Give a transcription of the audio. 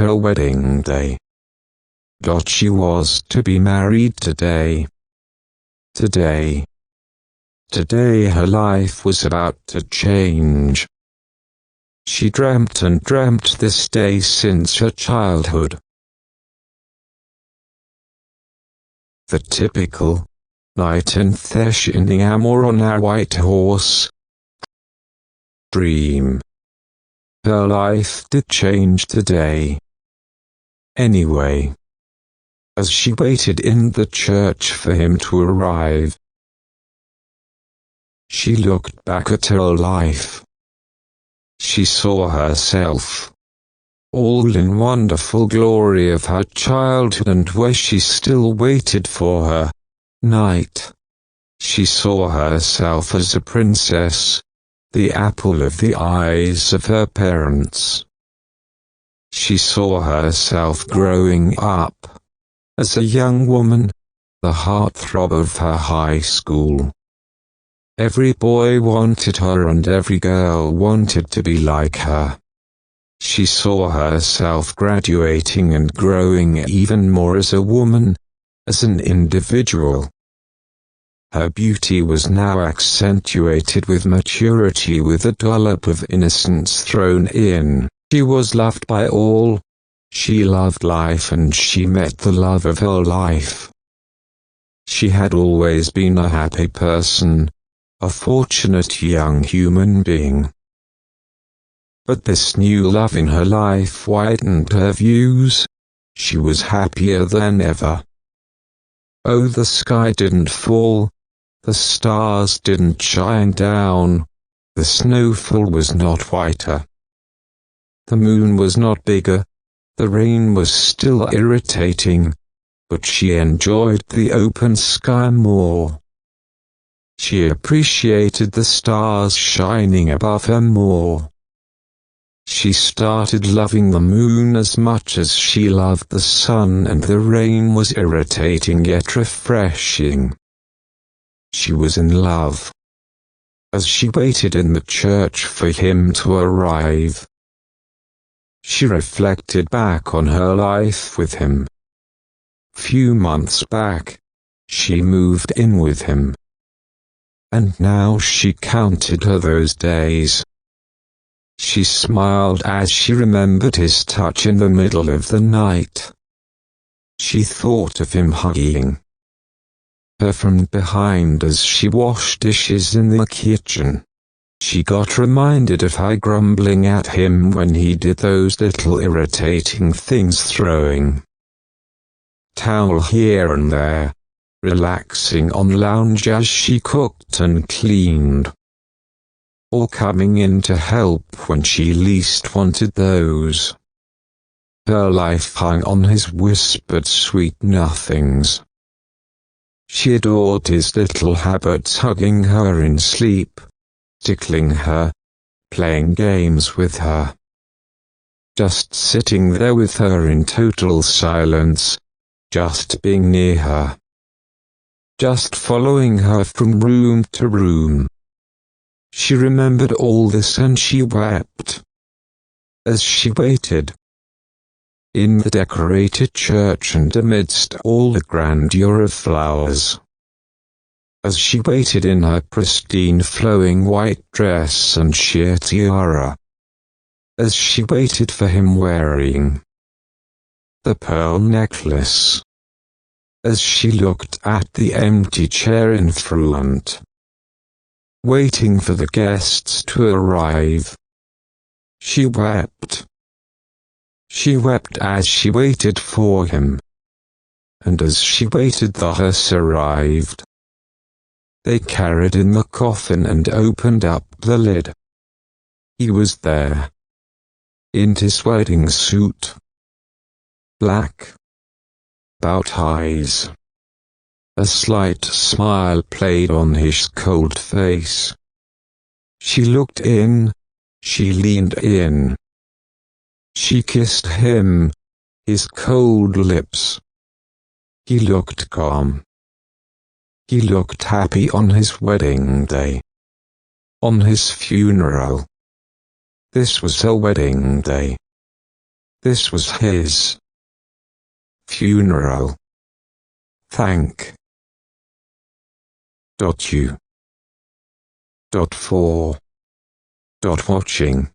her wedding day. She was to be married today. Today her life was about to change. She dreamt and dreamt this day since her childhood. The typical knight in Theshining or on our white horse. Dream. Her life did change today. Anyway, as she waited in the church for him to arrive, she looked back at her life. She saw herself, all in wonderful glory of her childhood, and where she still waited for her knight. She saw herself as a princess, the apple of the eyes of her parents. She saw herself growing up as a young woman, the heartthrob of her high school. Every boy wanted her and every girl wanted to be like her. She saw herself graduating and growing even more as a woman, as an individual. Her beauty was now accentuated with maturity, with a dollop of innocence thrown in. She was loved by all. She loved life and she met the love of her life. She had always been a happy person, a fortunate young human being. But this new love in her life widened her views. She was happier than ever. Oh, the sky didn't fall, the stars didn't shine down, the snowfall was not whiter. The moon was not bigger, the rain was still irritating, but she enjoyed the open sky more. She appreciated the stars shining above her more. She started loving the moon as much as she loved the sun, and the rain was irritating yet refreshing. She was in love. As she waited in the church for him to arrive, she reflected back on her life with him. Few months back, she moved in with him. And now she counted those days. She smiled as she remembered his touch in the middle of the night. She thought of him hugging her from behind as she washed dishes in the kitchen. She got reminded of her grumbling at him when he did those little irritating things, throwing towel here and there, relaxing on lounge as she cooked and cleaned, or coming in to help when she least wanted those. Her life hung on his whispered sweet nothings. She adored his little habits, hugging her in sleep, tickling her, playing games with her, just sitting there with her in total silence, just being near her, just following her from room to room. She remembered all this and she wept as she waited in the decorated church and amidst all the grandeur of flowers. As she waited in her pristine flowing white dress and sheer tiara. As she waited for him wearing the pearl necklace. As she looked at the empty chair in front, waiting for the guests to arrive. She wept. She wept as she waited for him. And as she waited, the hearse arrived. They carried in the coffin and opened up the lid. He was there, in his wedding suit, black, about eyes. A slight smile played on his cold face. She looked in, she leaned in. She kissed him, his cold lips. He looked calm. He looked happy on his wedding day. On his funeral. This was her wedding day. This was his funeral. Thank you. For watching.